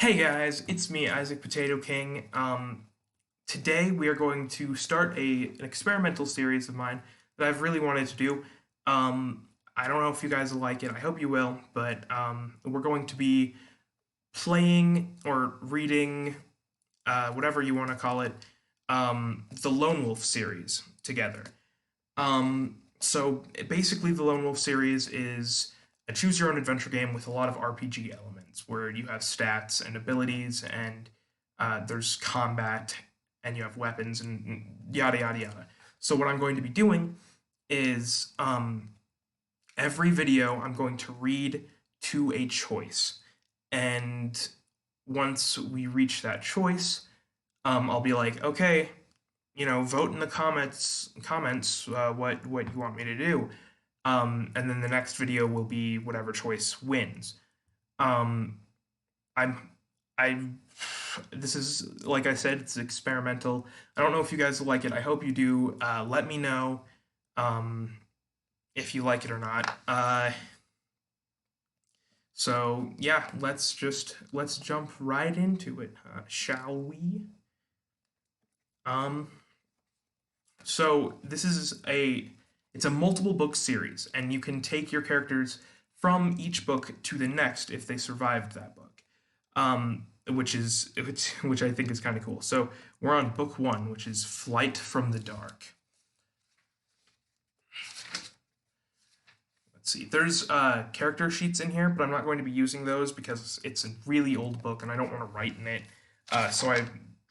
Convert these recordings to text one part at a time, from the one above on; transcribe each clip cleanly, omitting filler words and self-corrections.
Hey guys, it's me, Isaac Potato King. Today we are going to start an experimental series of mine that I've really wanted to do. I don't know if you guys will like it. I hope you will, but we're going to be playing or reading, whatever you want to call it, the Lone Wolf series together. So basically, the Lone Wolf series is a choose your own adventure game with a lot of RPG elements where you have stats and abilities, and there's combat, and you have weapons, and yada yada yada. So, what I'm going to be doing is every video I'm going to read to a choice. And once we reach that choice, I'll be like, okay, vote in the comments what you want me to do. And then the next video will be whatever choice wins. Um, I'm I This is, like I said, it's experimental. I don't know if you guys will like it. I hope you do. Let me know um, if you like it or not. So yeah, let's jump right into it, shall we? Um, So this is it's a multiple book series, and you can take your characters from each book to the next if they survived that book, which I think is kind of cool. So we're on book one, which is Flight from the Dark. Let's see. There's character sheets in here, but I'm not going to be using those because it's a really old book and I don't want to write in it. So I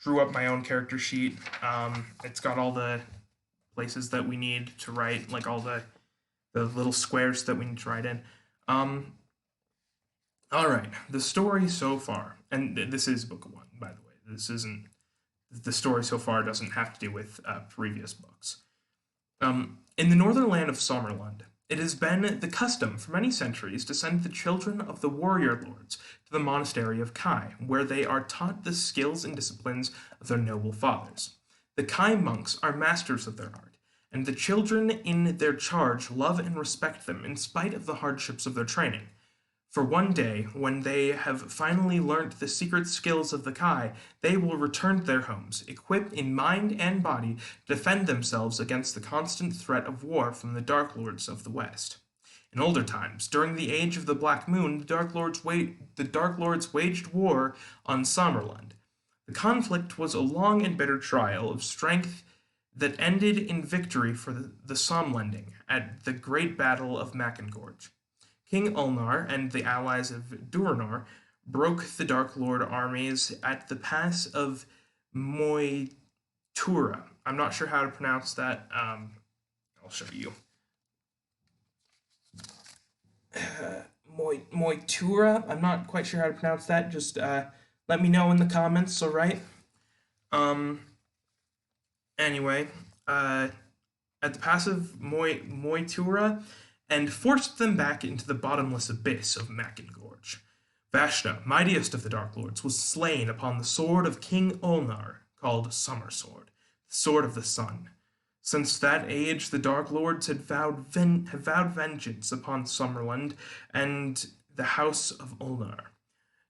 drew up my own character sheet. It's got all the places that we need to write, like all the little squares that we need to write in. Um, all right, the story so far, and this is book one, by the way. This isn't the story so far doesn't have to do with previous books. In the northern land of Sommerlund, it has been the custom for many centuries to send the children of the warrior lords to the monastery of Kai, where they are taught the skills and disciplines of their noble fathers. The Kai monks are masters of their art, and the children in their charge love and respect them in spite of the hardships of their training. For one day, when they have finally learnt the secret skills of the Kai, they will return to their homes, equipped in mind and body to defend themselves against the constant threat of war from the Dark Lords of the West. In older times, during the age of the Black Moon, the Dark Lords waged war on Sommerlund. The conflict was a long and bitter trial of strength that ended in victory for the Somlending at the Great Battle of Mackengorge. King Ulnar and the allies of Durinor broke the Dark Lord armies at the pass of Moytura. I'm not sure how to pronounce that. I'll show you. Moytura. I'm not quite sure how to pronounce that. Just let me know in the comments. All right. Um. Anyway, at the pass of Moytura, and forced them back into the bottomless abyss of Mackengorge. Vashta, mightiest of the Dark Lords, was slain upon the sword of King Ulnar, called Summer Sword, the sword of the sun. Since that age, the Dark Lords have vowed vengeance upon Summerland and the house of Ulnar.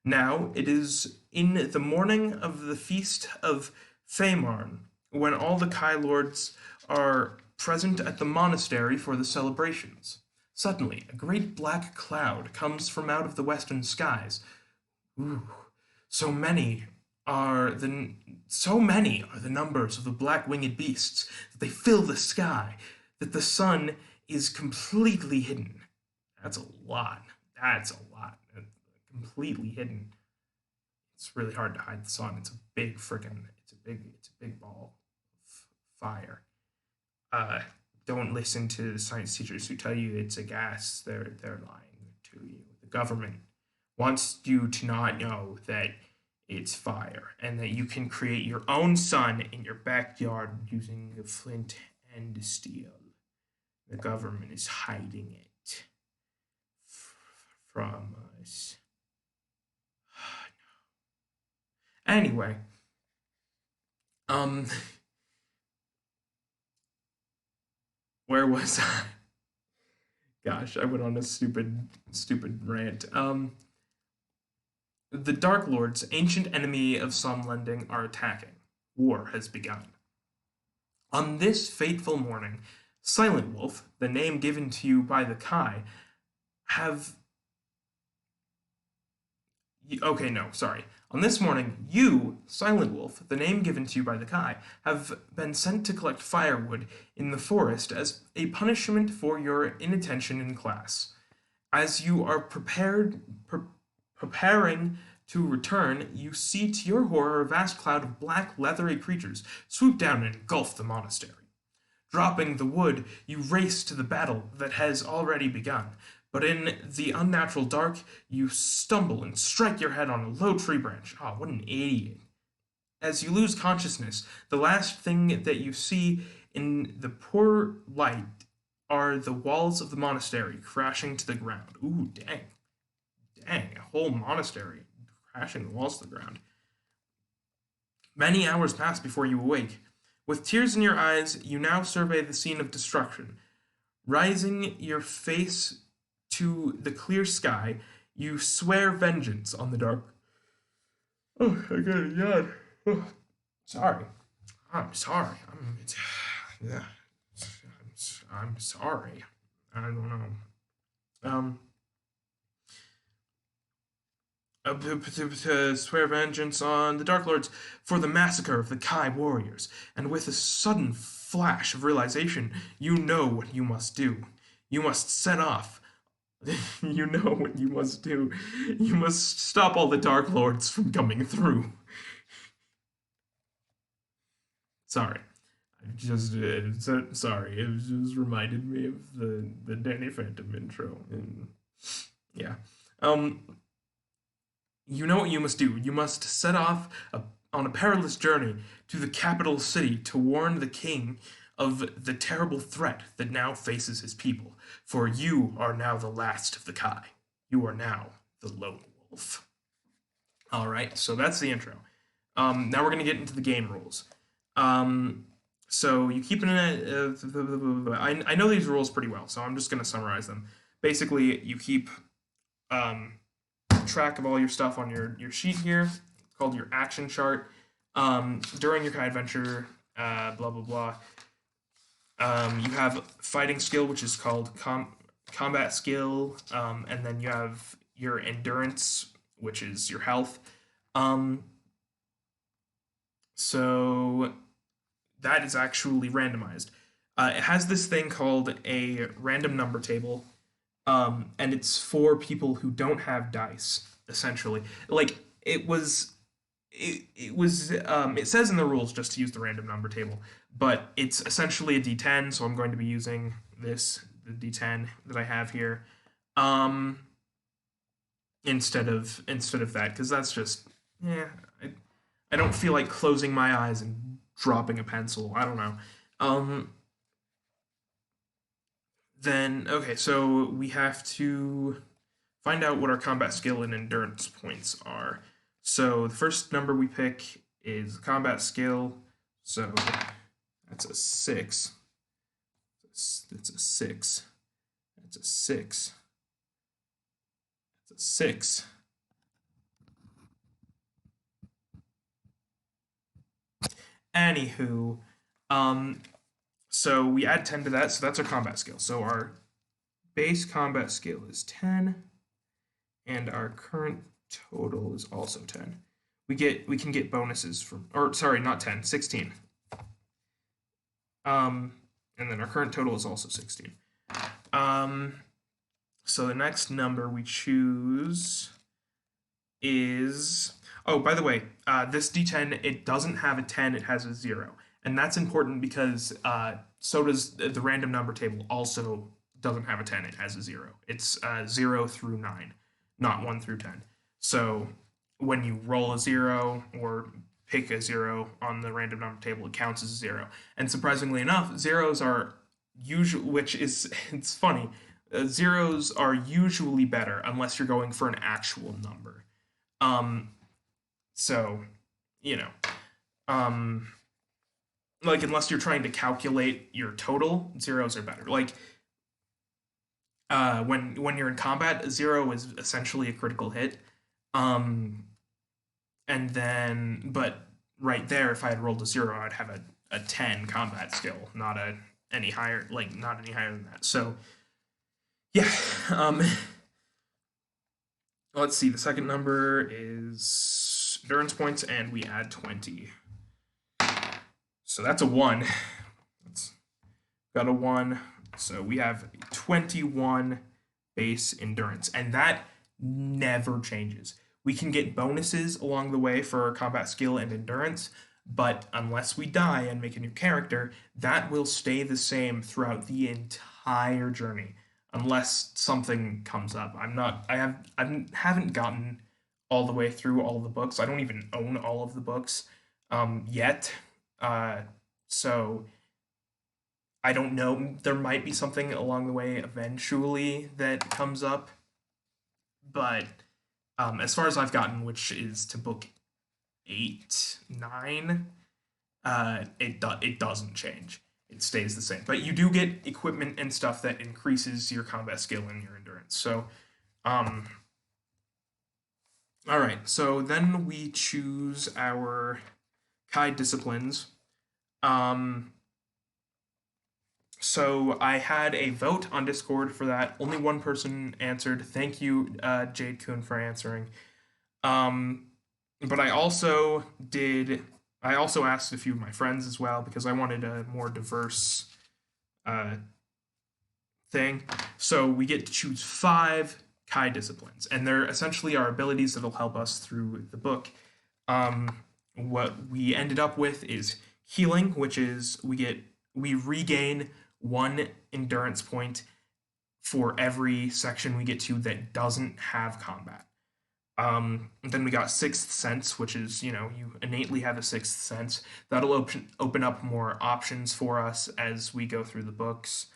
Now it is in the morning of the feast of Feimarn, when all the Kai Lords are present at the monastery for the celebrations. Suddenly, a great black cloud comes from out of the western skies. Ooh, so many so many are the numbers of the black-winged beasts that they fill the sky, that the sun is completely hidden. That's a lot. That's a lot. Completely hidden. It's really hard to hide the sun. It's a big ball of fire. Uh, don't listen to the science teachers who tell you it's a gas. They're lying to you. The government wants you to not know that it's fire and that you can create your own sun in your backyard using the flint and steel. The government is hiding it from us. Anyway, um, where was I? Gosh, I went on a stupid rant. The Dark Lords, ancient enemy of some lending, are attacking. War has begun. On this fateful morning, Silent Wolf, the name given to you by the Kai, have. Okay, no, sorry. On this morning, you, Silent Wolf, the name given to you by the Kai, have been sent to collect firewood in the forest as a punishment for your inattention in class. As you are preparing to return, you see to your horror a vast cloud of black, leathery creatures swoop down and engulf the monastery. Dropping the wood, you race to the battle that has already begun. But in the unnatural dark, you stumble and strike your head on a low tree branch. Ah, oh, what an idiot. As you lose consciousness, the last thing that you see in the poor light are the walls of the monastery crashing to the ground. Ooh, dang. Dang, a whole monastery crashing the walls to the ground. Many hours pass before you awake. With tears in your eyes, you now survey the scene of destruction. Rising your face to the clear sky, you swear vengeance on the dark. Oh, I got a yawn. Oh, sorry. I'm sorry. Yeah. I'm sorry. I don't know. To swear vengeance on the Dark Lords for the massacre of the Kai warriors, and with a sudden flash of realization, you know what you must do. You must set off. You know what you must do. You must stop all the Dark Lords from coming through. Sorry. Sorry. It just reminded me of the Danny Phantom intro. And yeah. You know what you must do. You must set off on a perilous journey to the capital city to warn the king of the terrible threat that now faces his people. For you are now the last of the Kai. You are now the lone wolf. All right, so that's the intro. Now we're going to get into the game rules. So you keep I know these rules pretty well, so I'm just going to summarize them. Basically, you keep track of all your stuff on your sheet here, called your action chart. During your Kai adventure, blah blah blah. You have fighting skill, which is called combat skill, and then you have your endurance, which is your health. So that is actually randomized. It has this thing called a random number table, and it's for people who don't have dice. Essentially, like it says in the rules just to use the random number table, but it's essentially a D10. So I'm going to be using the D10 that I have here, instead of that, because that's just I don't feel like closing my eyes and dropping a pencil. I don't know. Then okay, so we have to find out what our combat skill and endurance points are. So the first number we pick is combat skill. So that's a 6. That's a 6. That's a 6. That's a 6. Anywho, so we add 10 to that, so that's our combat skill. So our base combat skill is 10, and our current total is also 10. We can get bonuses from, or sorry, not 10, 16. And then our current total is also 16. So the next number we choose is, oh, by the way, this D10, it doesn't have a 10, it has a 0. And that's important because so does the random number table also doesn't have a 10, it has a 0. It's 0 through 9, not 1 through 10. So when you roll a 0 or pick a 0 on the random number table, it counts as a 0. And surprisingly enough, zeros are usually, which is, it's funny, zeros are usually better unless you're going for an actual number. So, you know, like unless you're trying to calculate your total, zeros are better. Like when you're in combat, a 0 is essentially a critical hit. Um, and then, but right there, if I had rolled a 0, I'd have a 10 combat skill, not any higher, like not any higher than that. So yeah, um, let's see. The second number is endurance points, and we add 20. So that's a 1. That's got a 1. So we have 21 base endurance, and that never changes. We can get bonuses along the way for our combat skill and endurance, but unless we die and make a new character, that will stay the same throughout the entire journey, unless something comes up. I haven't gotten all the way through all of the books. I don't even own all of the books yet. So I don't know. There might be something along the way eventually that comes up, but as far as I've gotten, which is to book 8, 9, it doesn't change. It stays the same. But you do get equipment and stuff that increases your combat skill and your endurance. So, um, all right. So then we choose our Kai disciplines. Um, So I had a vote on Discord for that. Only one person answered. Thank you, Jade Kuhn, for answering. Um, but I also did. I also asked a few of my friends as well because I wanted a more diverse uh, thing. So we get to choose 5 Kai disciplines, and they're essentially our abilities that'll help us through the book. What we ended up with is healing, which is we regain 1 endurance point for every section we get to that doesn't have combat. Then we got Sixth Sense, which is, you innately have a Sixth Sense. That'll open up more options for us as we go through the books.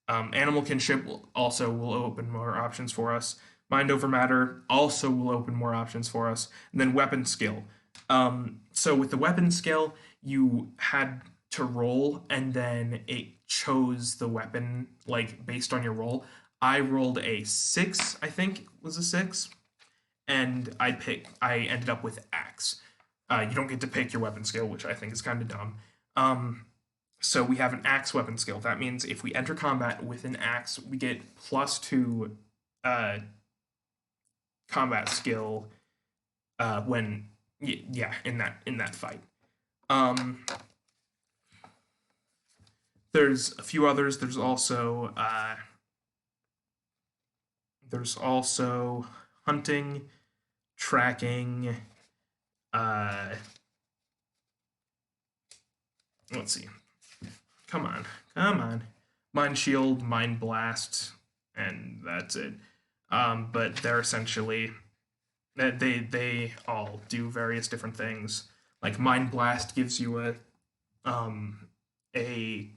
Animal Kinship will open more options for us. Mind Over Matter also will open more options for us. And then Weapon Skill. So with the Weapon Skill, you had to roll, and then it chose the weapon like based on your roll. I rolled a 6, I think it was a 6, and I ended up with axe. You don't get to pick your weapon skill, which I think is kind of dumb. So we have an axe weapon skill. That means if we enter combat with an axe, we get +2 combat skill when in that fight. There's a few others. There's also hunting, tracking. Let's see. Come on. Mind Shield, Mind Blast, and that's it. But they're essentially they all do various different things. Like Mind Blast gives you a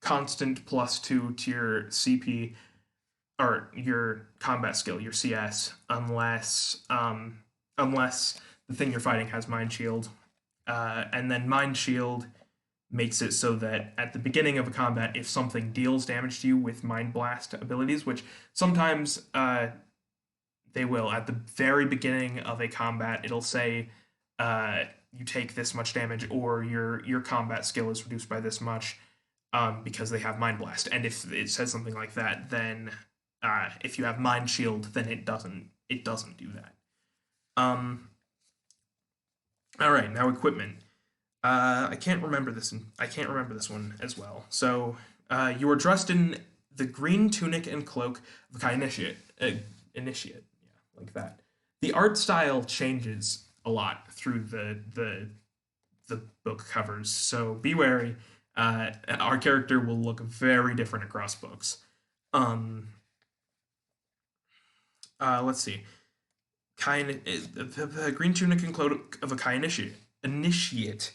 constant +2 to your CP or your combat skill, your CS, unless the thing you're fighting has Mind Shield, and then Mind Shield makes it so that at the beginning of a combat, if something deals damage to you with Mind Blast abilities, which sometimes they will at the very beginning of a combat, it'll say you take this much damage, or your combat skill is reduced by this much because they have Mind Blast. And if it says something like that, then if you have Mind Shield, then it doesn't do that. All right, now equipment. I can't remember this one as well. So you are dressed in the green tunic and cloak of a Kai initiate. Initiate, yeah, like that. The art style changes a lot through the book covers, so be wary. Our character will look very different across books. Let's see. The green tunic and cloak of a Kai initiate.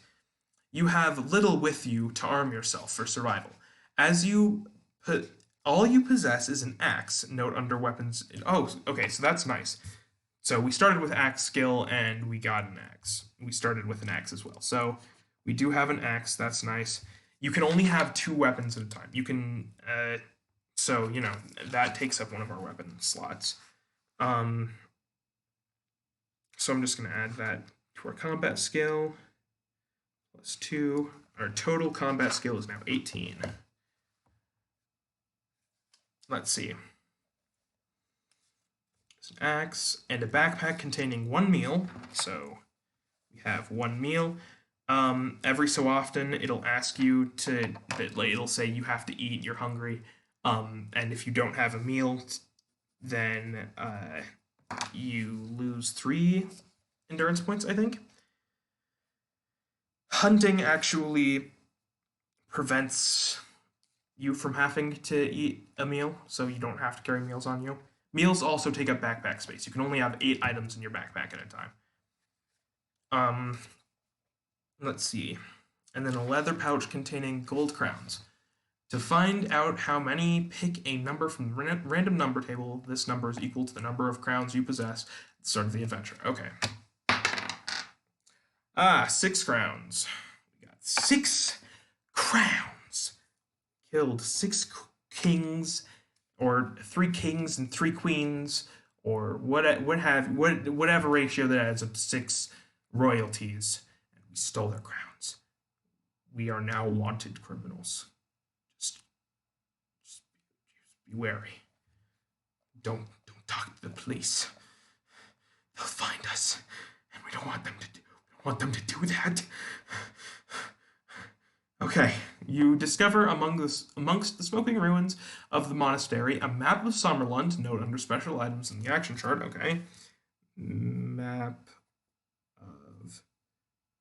You have little with you to arm yourself for survival. As you put, all you possess is an axe. Note under weapons. Oh, okay, so that's nice. So we started with axe skill and we got an axe. We started with an axe as well. So we do have an axe. That's nice. You can only have 2 weapons at a time. You can, so that takes up one of our weapon slots. So I'm just going to add that to our combat skill. Plus 2. Our total combat skill is now 18. Let's see. It's an axe and a backpack containing 1 meal. So we have 1 meal. Every so often, it'll ask you to, it'll say you have to eat, you're hungry. And if you don't have a meal, then you lose 3 endurance points, I think. Hunting actually prevents you from having to eat a meal, so you don't have to carry meals on you. Meals also take up backpack space. You can only have 8 items in your backpack at a time. Let's see. And then a leather pouch containing gold crowns. To find out how many, pick a number from the random number table. This number is equal to the number of crowns you possess at the start of the adventure. Okay. 6 crowns. We got 6 crowns. Killed 6 kings, or 3 kings and 3 queens, or whatever ratio that adds up to 6 royalties. And we stole their crowns. We are now wanted criminals. Just be wary. Don't talk to the police. They'll find us, and we don't want them to do that. Okay, you discover amongst the smoking ruins of the monastery a map of Summerlund. Note under special items in the action chart. Okay, map of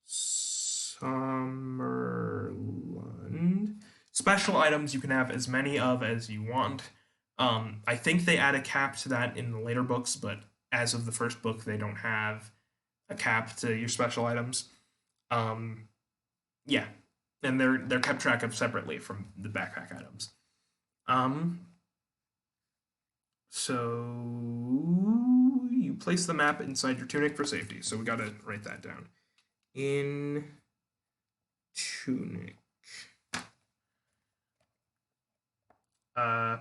Summerlund. Special items you can have as many of as you want. I think they add a cap to that in the later books, but as of the first book, they don't have a cap to your special items. Yeah, and they're kept track of separately from the backpack items. So you place the map inside your tunic for safety. So we gotta write that down. In tunic.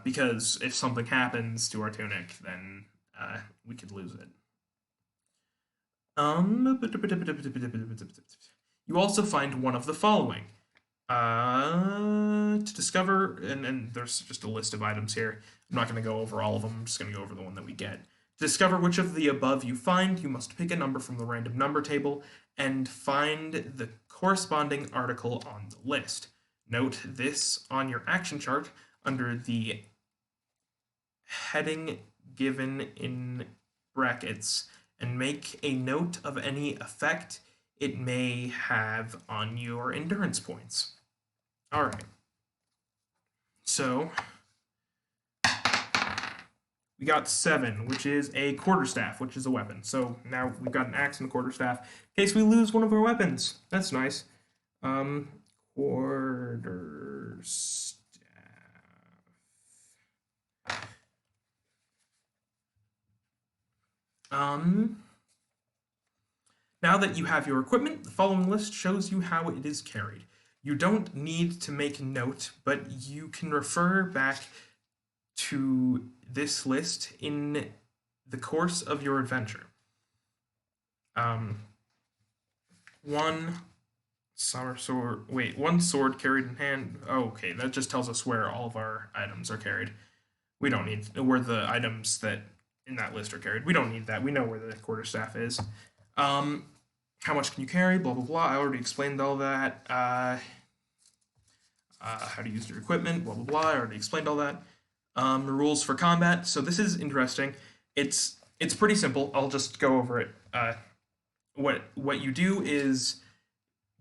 Because if something happens to our tunic, then we could lose it. You also find one of the following. To discover, and there's just a list of items here. I'm not going to go over all of them. I'm just going to go over the one that we get. To discover which of the above you find, you must pick a number from the random number table and find the corresponding article on the list. Note this on your action chart under the heading given in brackets and make a note of any effect it may have on your endurance points. All right. So we got 7, which is a quarterstaff, which is a weapon. So now we've got an axe and a quarterstaff in case we lose one of our weapons. That's nice. Quarterstaff. Now that you have your equipment, the following list shows you how it is carried. You don't need to make note, but you can refer back to this list in the course of your adventure. One sword carried in hand. Oh, okay, that just tells us where all of our items are carried. We don't need where the items that in that list are carried. We don't need that. We know where the quarterstaff is. How much can you carry? Blah, blah, blah. I already explained all that. How to use your equipment? Blah, blah, blah. I already explained all that. Rules for combat. So this is interesting. It's pretty simple. I'll just go over it. What you do is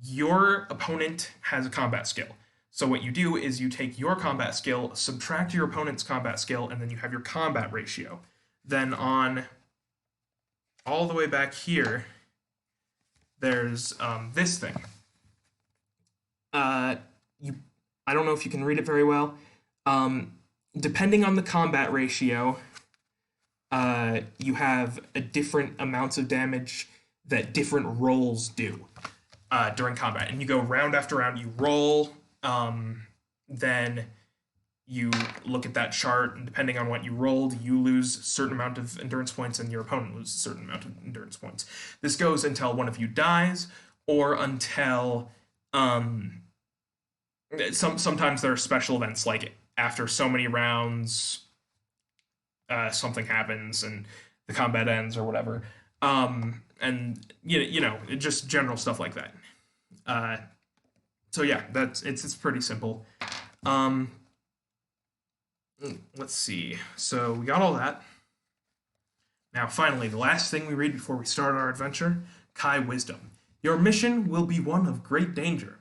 your opponent has a combat skill. So what you do is you take your combat skill, subtract your opponent's combat skill, and then you have your combat ratio. Then on all the way back here, there's this thing. I don't know if you can read it very well. Depending on the combat ratio, you have a different amounts of damage that different rolls do during combat. And you go round after round, you roll, then you look at that chart, and depending on what you rolled, you lose a certain amount of endurance points, and your opponent loses a certain amount of endurance points. This goes until one of you dies, or until sometimes there are special events like after so many rounds, something happens and the combat ends or whatever. And just general stuff like that. Uh, so yeah, it's pretty simple. Um, let's see. So we got all that. Now, finally, the last thing we read before we start our adventure, Kai Wisdom. Your mission will be one of great danger.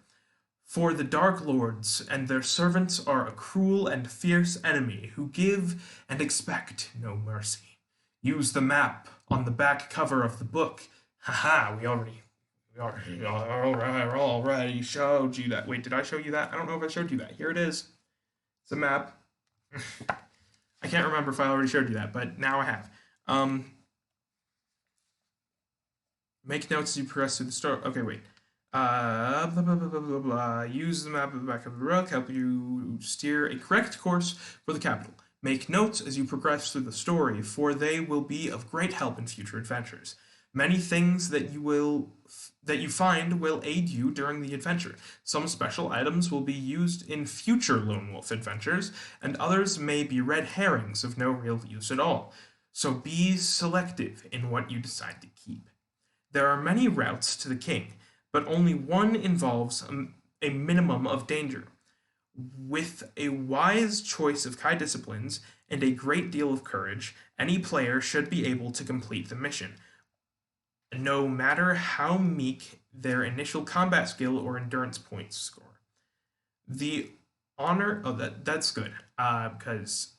For the Dark Lords and their servants are a cruel and fierce enemy who give and expect no mercy. Use the map on the back cover of the book. Haha, we already showed you that. Wait, did I show you that? I don't know if I showed you that. Here it is. It's a map. I can't remember if I already showed you that, but now I have. Make notes as you progress through the story. Okay, wait. Blah, blah, blah, blah, blah, blah. Use the map at the back of the book, help you steer a correct course for the capital. Make notes as you progress through the story, for they will be of great help in future adventures. Many things that you find will aid you during the adventure. Some special items will be used in future Lone Wolf adventures, and others may be red herrings of no real use at all. So be selective in what you decide to keep. There are many routes to the king, but only one involves a minimum of danger. With a wise choice of Kai disciplines and a great deal of courage, any player should be able to complete the mission, no matter how meek their initial combat skill or endurance points score. The honor of that's good, because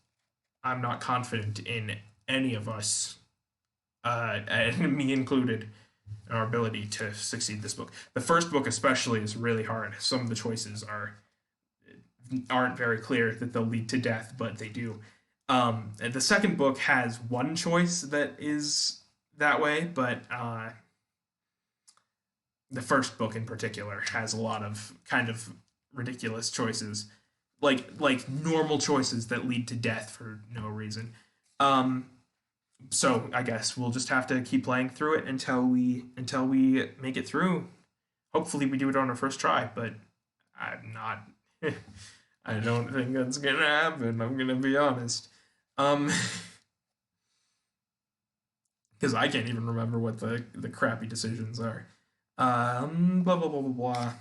I'm not confident in any of us, and me included, our ability to succeed this book. The first book especially is really hard. Some of the choices aren't very clear that they'll lead to death, but they do. And the second book has one choice that is that way, but the first book in particular has a lot of kind of ridiculous choices, like normal choices that lead to death for no reason. So I guess we'll just have to keep playing through it until we make it through. Hopefully we do it on our first try, but I'm not. I don't think that's gonna happen. I'm gonna be honest. Because I can't even remember what the crappy decisions are. Blah blah blah blah blah.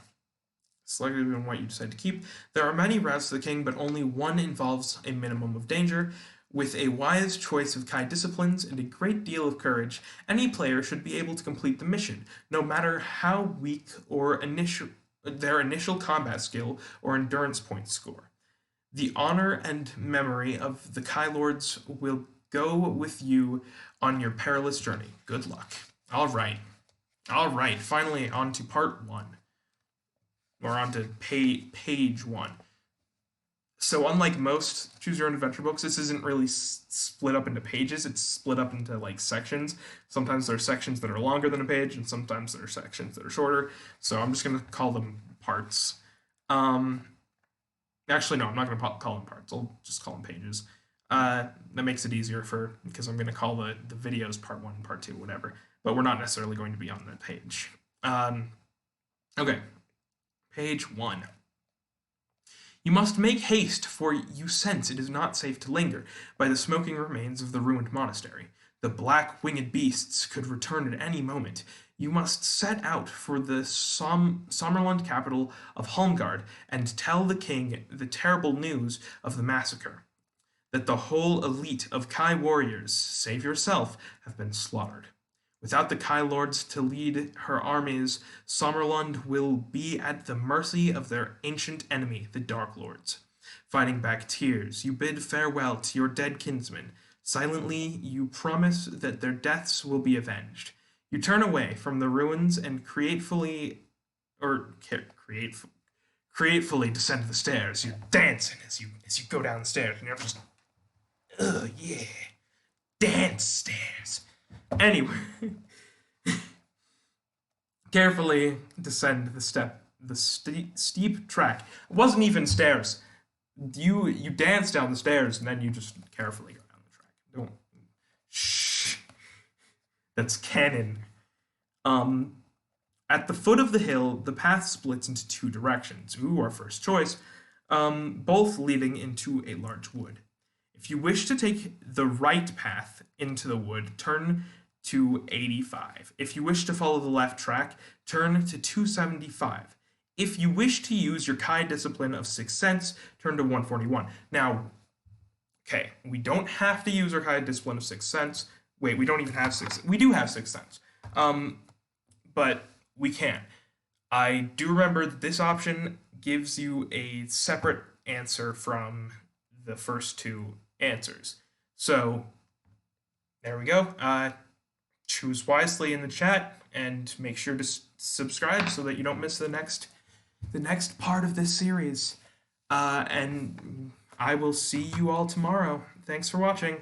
Selected on what you decide to keep. There are many routes to the king, but only one involves a minimum of danger. With a wise choice of Kai disciplines and a great deal of courage, any player should be able to complete the mission, no matter how weak or their initial combat skill or endurance point score. The honor and memory of the Kai Lords will go with you on your perilous journey. Good luck. All right. Finally, on to part 1. Or on to page 1. So unlike most choose your own adventure books, this isn't really split up into pages. It's split up into like sections. Sometimes there are sections that are longer than a page, and sometimes there are sections that are shorter. So I'm just gonna call them parts. Actually, no, I'm not gonna call them parts. I'll just call them pages. That makes it easier because I'm gonna call the videos part 1 and part 2, whatever. But we're not necessarily going to be on that page. Okay, page 1. You must make haste, for you sense it is not safe to linger by the smoking remains of the ruined monastery. The black winged beasts could return at any moment. You must set out for the Sommerlund capital of Holmgard and tell the king the terrible news of the massacre. That the whole elite of Kai warriors, save yourself, have been slaughtered. Without the Kai Lords to lead her armies, Sommerlund will be at the mercy of their ancient enemy, the Dark Lords. Fighting back tears, you bid farewell to your dead kinsmen. Silently, you promise that their deaths will be avenged. You turn away from the ruins and createfully descend the stairs. You're dancing as you go down the stairs, and you're just, oh yeah, dance stairs. Anyway, carefully descend the steep track. It wasn't even stairs. you dance down the stairs and then you just carefully go down the track. Don't. Shh. That's canon. Um, at the foot of the hill, the path splits into two directions. Ooh, our first choice. Both leading into a large wood. If you wish to take the right path into the wood, turn to 85. If you wish to follow the left track, turn to 275. If you wish to use your Kai discipline of Sixth Sense, turn to 141. Now, okay, we don't have to use our Kai discipline of Sixth Sense. Wait, we don't even have Sixth. We do have Sixth Sense, but we can. I do remember that this option gives you a separate answer from the first two answers. So there we go. Choose wisely in the chat and make sure to subscribe so that you don't miss the next part of this series. And I will see you all tomorrow. Thanks for watching.